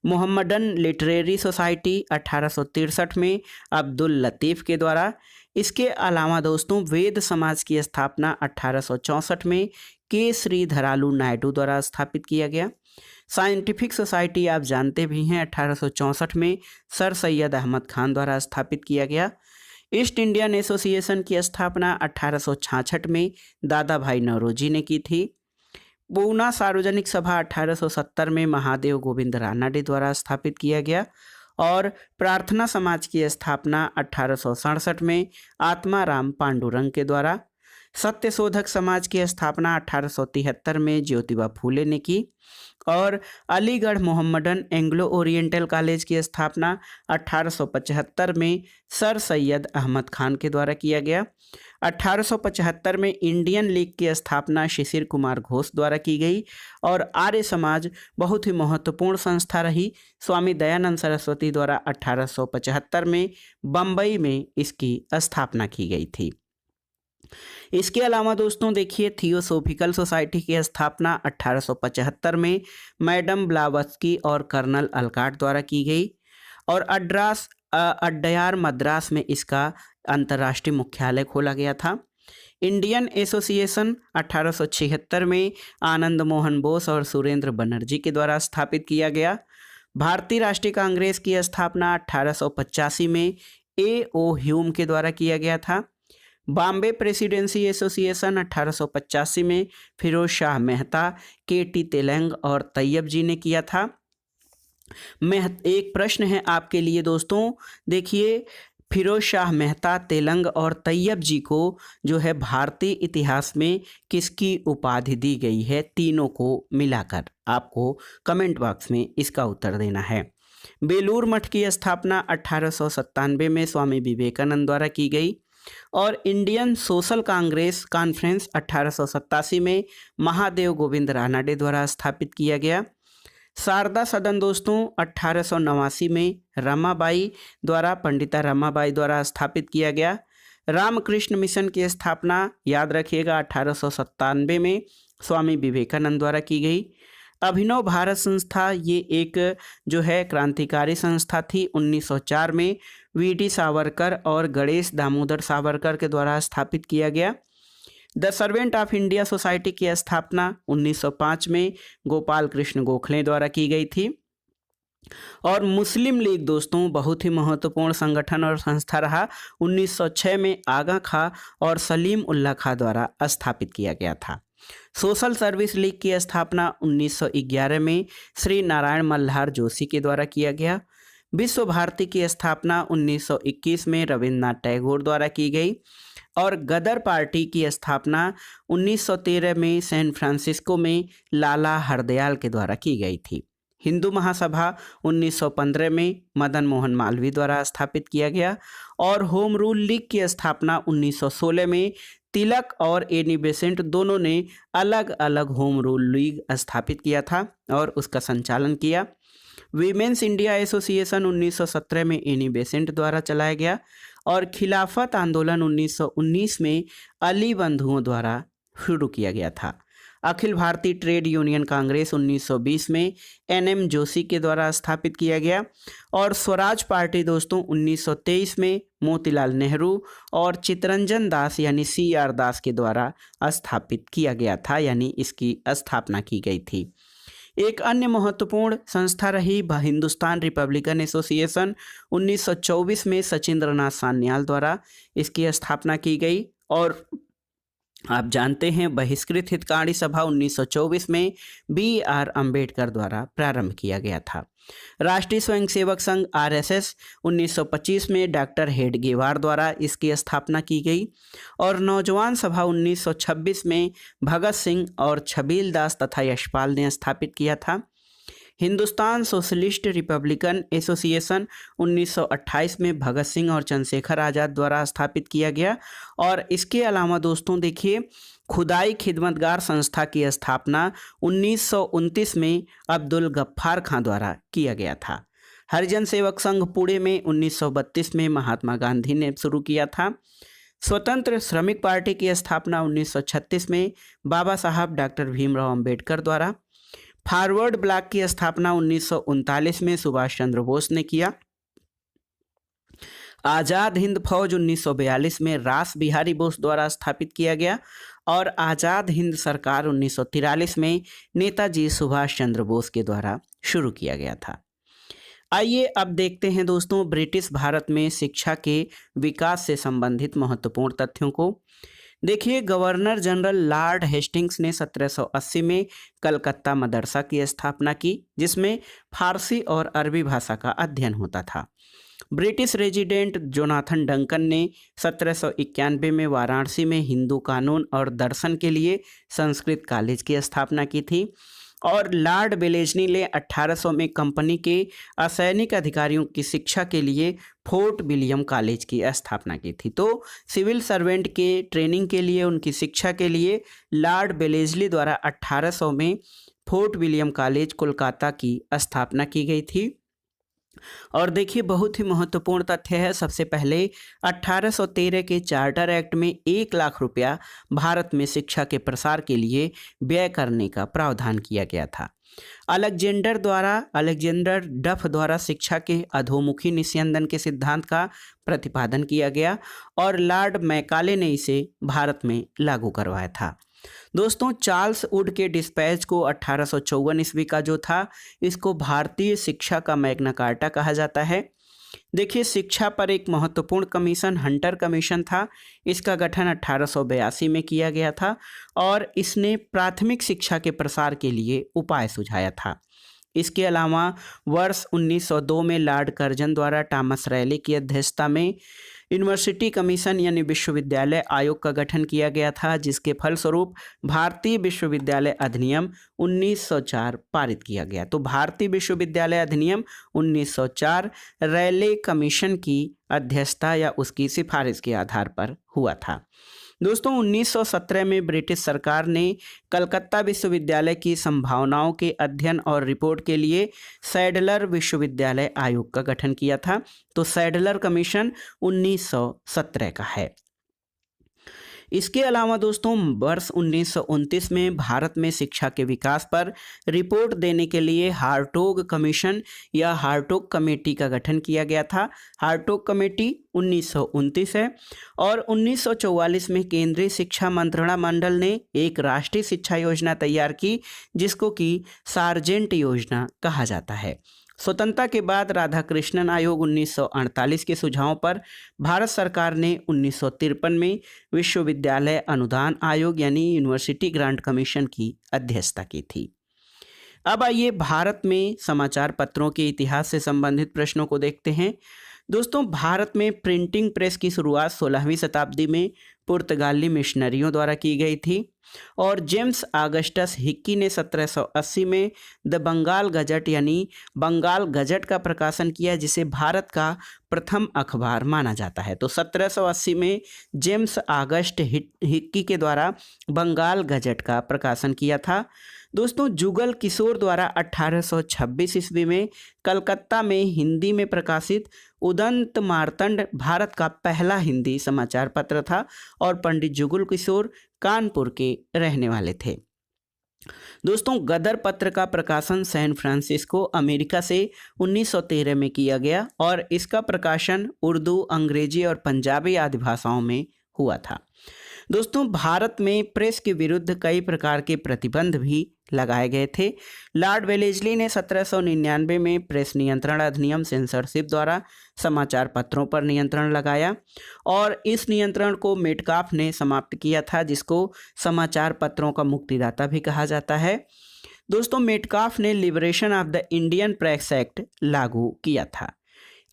मोहम्मदन लिटरेरी सोसाइटी 1863 में अब्दुल लतीफ़ के द्वारा। इसके अलावा दोस्तों वेद समाज की स्थापना 1864 में के श्रीधरालू नायडू द्वारा स्थापित किया गया। साइंटिफिक सोसाइटी आप जानते भी हैं 1864 में सर सैयद अहमद खान द्वारा स्थापित किया गया। ईस्ट इंडियन एसोसिएशन की स्थापना 1866 में दादा भाई नौरोजी ने की थी। पूना सार्वजनिक सभा 1870 में महादेव गोविंद रानाडे द्वारा स्थापित किया गया और प्रार्थना समाज की स्थापना 1867 में आत्माराम पांडुरंग के द्वारा। सत्यशोधक समाज की स्थापना 1873 में ज्योतिबा फूले ने की और Aligarh Mohammedan Anglo oriental college की स्थापना 1875 में सर सैयद अहमद खान के द्वारा किया गया। 1875 में इंडियन लीग की स्थापना शिशिर कुमार घोष द्वारा की गई और आर्य समाज बहुत ही महत्वपूर्ण संस्था रही। स्वामी दयानंद सरस्वती द्वारा 1875 में बम्बई में इसकी स्थापना की गई थी। इसके अलावा दोस्तों देखिए, थियोसोफिकल सोसाइटी की स्थापना 1875 में मैडम ब्लावत्स्की और कर्नल अलकाट द्वारा की गई और अड्डयार मद्रास में इसका अंतर्राष्ट्रीय मुख्यालय खोला गया था। इंडियन एसोसिएशन 1876 में आनंद मोहन बोस और सुरेंद्र बनर्जी के द्वारा स्थापित किया गया। भारतीय राष्ट्रीय कांग्रेस की स्थापना 1885 में A.O. ह्यूम के द्वारा किया गया था। बॉम्बे प्रेसिडेंसी एसोसिएशन 1885 में फिरोज शाह मेहता, K.T. तेलंग और तैयब जी ने किया था। एक प्रश्न है आपके लिए दोस्तों, देखिए फिरोज शाह मेहता, तेलंग और तैयब जी को जो है भारतीय इतिहास में किसकी उपाधि दी गई है, तीनों को मिलाकर आपको कमेंट बॉक्स में इसका उत्तर देना है। बेलूर मठ की स्थापना 1897 में स्वामी विवेकानंद द्वारा की गई और इंडियन सोशल कांग्रेस कॉन्फ्रेंस 1887 में महादेव गोविंद रानडे द्वारा स्थापित किया गया। शारदा सदन दोस्तों 1889 में रमाबाई द्वारा, पंडिता रमाबाई द्वारा स्थापित किया गया। रामकृष्ण मिशन की स्थापना याद रखिएगा 1897 में स्वामी विवेकानंद द्वारा की गई। अभिनव भारत संस्था ये एक जो है क्रांतिकारी संस्था थी। 1904 में वी.डी. सावरकर और गणेश दामोदर सावरकर के द्वारा स्थापित किया गया। The servant of India society की स्थापना 1905 में गोपाल कृष्ण गोखले द्वारा की गई थी। और मुस्लिम लीग दोस्तों बहुत ही महत्वपूर्ण संगठन और संस्था रहा। 1906 में आगा खां और सलीम उल्लाह खां द्वारा स्थापित किया गया था। सोशल सर्विस लीग की स्थापना 1911 में श्री नारायण मल्हार जोशी के द्वारा किया गया। विश्व भारती की स्थापना 1921 में रविन्द्रनाथ टैगोर द्वारा की गई और गदर पार्टी की स्थापना 1913 में सैन फ्रांसिस्को में लाला हरदयाल के द्वारा की गई थी। हिंदू महासभा 1915 में मदन मोहन मालवीय द्वारा स्थापित किया गया और होम रूल लीग की स्थापना 1916 में तिलक और एनी बेसेंट दोनों ने अलग अलग होम रूल लीग स्थापित किया था और उसका संचालन किया। वीमेंस इंडिया एसोसिएशन 1917 में एनी बेसेंट द्वारा चलाया गया और खिलाफत आंदोलन 1919 में अली बंधुओं द्वारा शुरू किया गया था। अखिल भारतीय ट्रेड यूनियन कांग्रेस 1920 में एन.एम. जोशी के द्वारा स्थापित किया गया और स्वराज पार्टी दोस्तों 1923 में मोतीलाल नेहरू और चितरंजन दास यानी C.R. दास के द्वारा स्थापित किया गया था, यानी इसकी स्थापना की गई थी। एक अन्य महत्वपूर्ण संस्था रही हिंदुस्तान रिपब्लिकन एसोसिएशन 1924 में सचिंद्रनाथ सान्याल द्वारा इसकी स्थापना की गई और आप जानते हैं बहिष्कृत हितकारी सभा 1924 में B.R. अम्बेडकर द्वारा प्रारंभ किया गया था। राष्ट्रीय स्वयंसेवक संघ RSS 1925 में डॉक्टर हेडगेवार द्वारा इसकी स्थापना की गई और नौजवान सभा 1926 में भगत सिंह और छबील दास तथा यशपाल ने स्थापित किया था। हिंदुस्तान सोशलिस्ट रिपब्लिकन एसोसिएशन 1928 में भगत सिंह और चंद्रशेखर आज़ाद द्वारा स्थापित किया गया और इसके अलावा दोस्तों देखिए खुदाई खिदमतगार संस्था की स्थापना 1929 में अब्दुल गफ्फार खां द्वारा किया गया था। हरिजन सेवक संघ पुणे में 1932 में महात्मा गांधी ने शुरू किया था। स्वतंत्र श्रमिक पार्टी की स्थापना 1936 में बाबा साहब डॉक्टर भीमराव अंबेडकर द्वारा। फॉरवर्ड ब्लॉक की स्थापना 1939 में सुभाष चंद्र बोस ने किया। आज़ाद हिंद फौज 1942 में रास बिहारी बोस द्वारा स्थापित किया गया और आज़ाद हिंद सरकार 1943 में नेताजी सुभाष चंद्र बोस के द्वारा शुरू किया गया था। आइए अब देखते हैं दोस्तों ब्रिटिश भारत में शिक्षा के विकास से संबंधित महत्वपूर्ण तथ्यों को। देखिए गवर्नर जनरल लॉर्ड हेस्टिंग्स ने 1780 में कलकत्ता मदरसा की स्थापना की जिसमें फारसी और अरबी भाषा का अध्ययन होता था। ब्रिटिश रेजिडेंट जोनाथन डंकन ने 1791 में वाराणसी में हिंदू कानून और दर्शन के लिए संस्कृत कॉलेज की स्थापना की थी और लॉर्ड बेलेजनी ने 1800 में कंपनी के असैनिक अधिकारियों की शिक्षा के लिए फोर्ट विलियम कॉलेज की स्थापना की थी। तो सिविल सर्वेंट के ट्रेनिंग के लिए, उनकी शिक्षा के लिए लॉर्ड बेलेजली द्वारा 1800 में फोर्ट विलियम कॉलेज कोलकाता की स्थापना की गई थी। और देखिए बहुत ही महत्वपूर्ण तथ्य है, सबसे पहले 1813 के चार्टर एक्ट में 1 लाख रुपया भारत में शिक्षा के प्रसार के लिए व्यय करने का प्रावधान किया गया था। अलेक्जेंडर डफ द्वारा शिक्षा के अधोमुखी निस्यंदन के सिद्धांत का प्रतिपादन किया गया और लॉर्ड मैकाले ने इसे भारत में लागू करवाया था। दोस्तों, चार्ल्स वुड के डिस्पैच को 1854 ईस्वी का जो था, इसको भारतीय शिक्षा का मैग्ना कार्टा कहा जाता है। देखिए, शिक्षा पर एक महत्वपूर्ण कमीशन हंटर कमीशन था। इसका गठन 1882 में किया गया था और इसने प्राथमिक शिक्षा के प्रसार के लिए उपाय सुझाया था। इसके अलावा वर्ष 1902 में लॉर्ड कर्जन द्वारा टॉमस रैले की अध्यक्षता में यूनिवर्सिटी कमीशन यानी विश्वविद्यालय आयोग का गठन किया गया था, जिसके फलस्वरूप भारतीय विश्वविद्यालय अधिनियम 1904 पारित किया गया। तो भारतीय विश्वविद्यालय अधिनियम 1904 रैले कमीशन की अध्यक्षता या उसकी सिफारिश के आधार पर हुआ था। दोस्तों, 1917 में ब्रिटिश सरकार ने कलकत्ता विश्वविद्यालय की संभावनाओं के अध्ययन और रिपोर्ट के लिए सैडलर विश्वविद्यालय आयोग का गठन किया था। तो सैडलर कमीशन 1917 का है। इसके अलावा दोस्तों, वर्ष 1929 में भारत में शिक्षा के विकास पर रिपोर्ट देने के लिए हार्टोग कमीशन या हार्टोग कमेटी का गठन किया गया था। हार्टोग कमेटी 1929 है और 1944 में केंद्रीय शिक्षा मंत्रिमंडल ने एक राष्ट्रीय शिक्षा योजना तैयार की, जिसको कि सार्जेंट योजना कहा जाता है। स्वतंत्रता के बाद राधाकृष्णन आयोग 1948 के सुझावों पर भारत सरकार ने 1953 में विश्वविद्यालय अनुदान आयोग यानी यूनिवर्सिटी ग्रांट कमीशन की अध्यक्षता की थी। अब आइए भारत में समाचार पत्रों के इतिहास से संबंधित प्रश्नों को देखते हैं। दोस्तों, भारत में प्रिंटिंग प्रेस की शुरुआत 16वीं शताब्दी में पुर्तगाली मिशनरियों द्वारा की गई थी और जेम्स ऑगस्टस हिक्की ने 1780 में द बंगाल गजट यानी बंगाल गजट का प्रकाशन किया, जिसे भारत का प्रथम अखबार माना जाता है। तो 1780 में जेम्स ऑगस्ट हिक्की के द्वारा बंगाल गजट का प्रकाशन किया था। दोस्तों, जुगल किशोर द्वारा 1826 ईस्वी में कलकत्ता में हिंदी में प्रकाशित उदंत मार्तंड भारत का पहला हिंदी समाचार पत्र था और पंडित जुगल किशोर कानपुर के रहने वाले थे। दोस्तों, गदर पत्र का प्रकाशन सैन फ्रांसिस्को अमेरिका से 1913 में किया गया और इसका प्रकाशन उर्दू, अंग्रेजी और पंजाबी आदि भाषाओं में हुआ था। दोस्तों, भारत में प्रेस के विरुद्ध कई प्रकार के प्रतिबंध भी लगाए गए थे। लॉर्ड वेलेस्ली ने 1799 में प्रेस नियंत्रण अधिनियम सेंसरशिप द्वारा समाचार पत्रों पर नियंत्रण लगाया और इस नियंत्रण को मेटकाफ ने समाप्त किया था, जिसको समाचार पत्रों का मुक्तिदाता भी कहा जाता है। दोस्तों, मेटकाफ ने liberation of the Indian press act लागू किया था।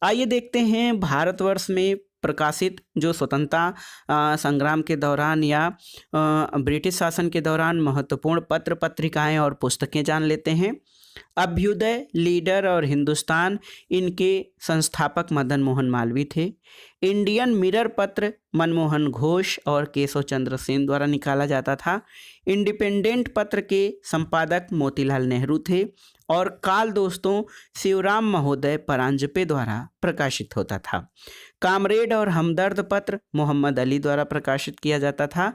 आइए देखते हैं भारतवर्ष में प्रकाशित जो स्वतंत्रता संग्राम के दौरान या ब्रिटिश शासन के दौरान महत्वपूर्ण पत्र पत्रिकाएं और पुस्तकें जान लेते हैं। अभ्युदय, लीडर और हिंदुस्तान, इनके संस्थापक मदन मोहन मालवीय थे। इंडियन मिरर पत्र मनमोहन घोष और केशव चंद्र सेन द्वारा निकाला जाता था। इंडिपेंडेंट पत्र के संपादक मोतीलाल नेहरू थे और काल दोस्तों शिवराम महोदय परांजपे द्वारा प्रकाशित होता था। कामरेड और हमदर्द पत्र मोहम्मद अली द्वारा प्रकाशित किया जाता था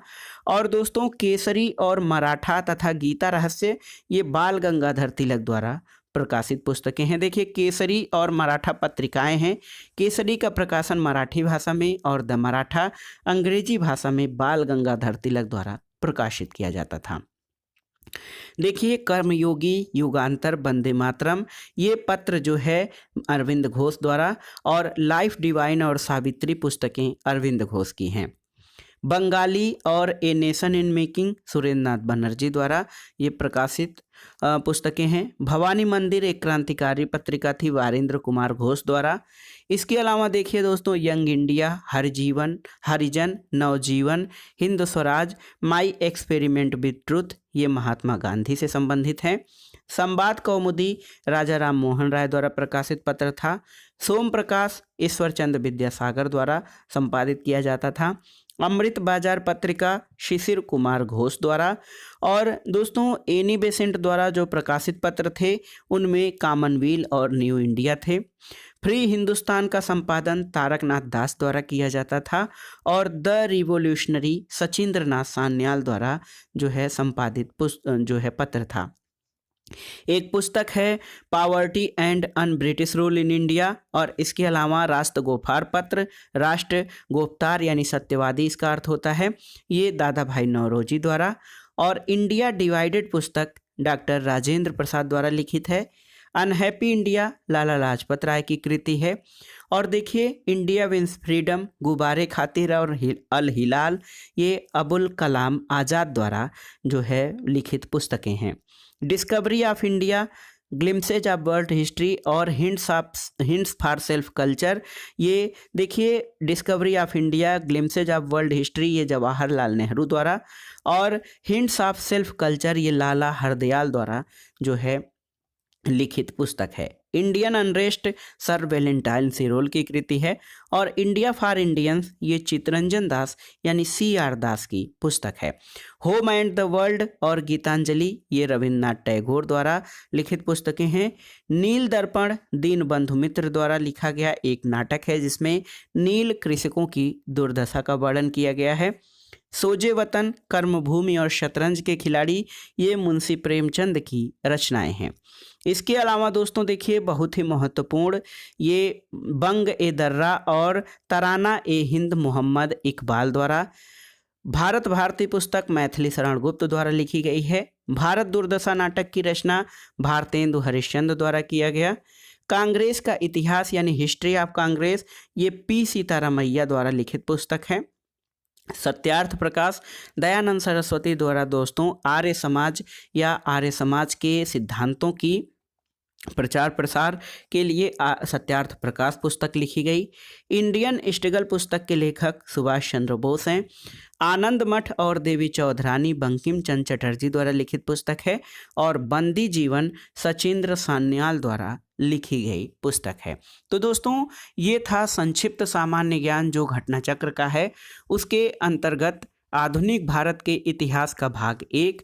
और दोस्तों केसरी और मराठा तथा गीता रहस्य ये बाल गंगाधर तिलक द्वारा प्रकाशित पुस्तकें हैं। देखिए, केसरी और मराठा पत्रिकाएं हैं। केसरी का प्रकाशन मराठी भाषा में और द मराठा अंग्रेजी भाषा में बाल गंगाधर तिलक द्वारा प्रकाशित किया जाता था। देखिए, कर्मयोगी, युगांतर, वंदे मातरम ये पत्र जो है अरविंद घोष द्वारा और लाइफ डिवाइन और सावित्री पुस्तकें अरविंद घोष की हैं। बंगाली और a nation in making Surendra Nath Banerjee द्वारा ये प्रकाशित पुस्तकें हैं। भवानी मंदिर एक क्रांतिकारी पत्रिका थी वारेंद्र कुमार घोष द्वारा। इसके अलावा देखिए दोस्तों, Young India, Harijan, Navjivan, Hind Swaraj, my experiment with truth ये महात्मा गांधी से संबंधित हैं। संवाद कौमुदी राजा राम मोहन राय द्वारा प्रकाशित पत्र था। सोम प्रकाश ईश्वरचंद विद्यासागर द्वारा संपादित किया जाता था। अमृत बाजार पत्रिका शिशिर कुमार घोष द्वारा और दोस्तों एनी बेसेंट द्वारा जो प्रकाशित पत्र थे उनमें कॉमनवेल्थ और न्यू इंडिया थे। फ्री हिंदुस्तान का संपादन तारकनाथ दास द्वारा किया जाता था और द रिवोल्यूशनरी सचिंद्र नाथ सान्याल द्वारा जो है संपादित जो है पत्र था। एक पुस्तक है poverty and un British rule in India, और इसके अलावा राष्ट्र गोफार पत्र, राष्ट्र गोफ्तार यानी सत्यवादी इसका अर्थ होता है, ये दादा भाई नौरोजी द्वारा। और इंडिया डिवाइडेड पुस्तक डॉक्टर राजेंद्र प्रसाद द्वारा लिखित है। अनहैप्पी इंडिया लाला लाजपत राय की कृति है। और देखिए इंडिया विंस फ्रीडम, गुब्बारे खातिर और अल हिलाल, ये अबुल कलाम आज़ाद द्वारा जो है लिखित पुस्तकें हैं। Discovery of India, glimpses of world history और हिंट्स फॉर सेल्फ कल्चर, ये देखिए discovery of India, glimpses of world history ये जवाहरलाल नेहरू द्वारा, और हिंट्स ऑफ सेल्फ कल्चर ये लाला हरदयाल द्वारा जो है लिखित पुस्तक है। इंडियन अनरेस्ट सर वैलेंटाइन सिरोल की कृति है। और इंडिया फॉर इंडियंस ये चितरंजन दास यानी CR दास की पुस्तक है। होम एंड द वर्ल्ड और गीतांजलि ये रविन्द्रनाथ टैगोर द्वारा लिखित पुस्तकें हैं। नील दर्पण दीनबंधु मित्र द्वारा लिखा गया एक नाटक है जिसमें नील कृषकों की दुर्दशा का वर्णन किया गया है। सोजे वतन, कर्मभूमि और शतरंज के खिलाड़ी ये मुंशी प्रेमचंद की रचनाएं हैं। इसके अलावा दोस्तों देखिए बहुत ही महत्वपूर्ण ये बंग ए दर्रा और तराना ए हिंद मोहम्मद इकबाल द्वारा। भारत भारती पुस्तक मैथिली शरण गुप्त द्वारा लिखी गई है। भारत दुर्दशा नाटक की रचना भारतेंदु हरिश्चंद्र द्वारा किया गया। कांग्रेस का इतिहास यानी हिस्ट्री ऑफ कांग्रेस ये P सीतारामैया द्वारा लिखित पुस्तक है। सत्यार्थ प्रकाश दयानंद सरस्वती द्वारा दोस्तों आर्य समाज या आर्य समाज के सिद्धांतों की प्रचार प्रसार के लिए सत्यार्थ प्रकाश पुस्तक लिखी गई। इंडियन स्ट्रगल पुस्तक के लेखक सुभाष चंद्र बोस हैं। आनंद मठ और देवी चौधरानी बंकिम चंद्र चटर्जी द्वारा लिखित पुस्तक है। और बंदी जीवन सचिंद्र सान्याल द्वारा लिखी गई पुस्तक है। तो दोस्तों ये था संक्षिप्त सामान्य ज्ञान जो घटना चक्र का है, उसके अंतर्गत आधुनिक भारत के इतिहास का भाग 1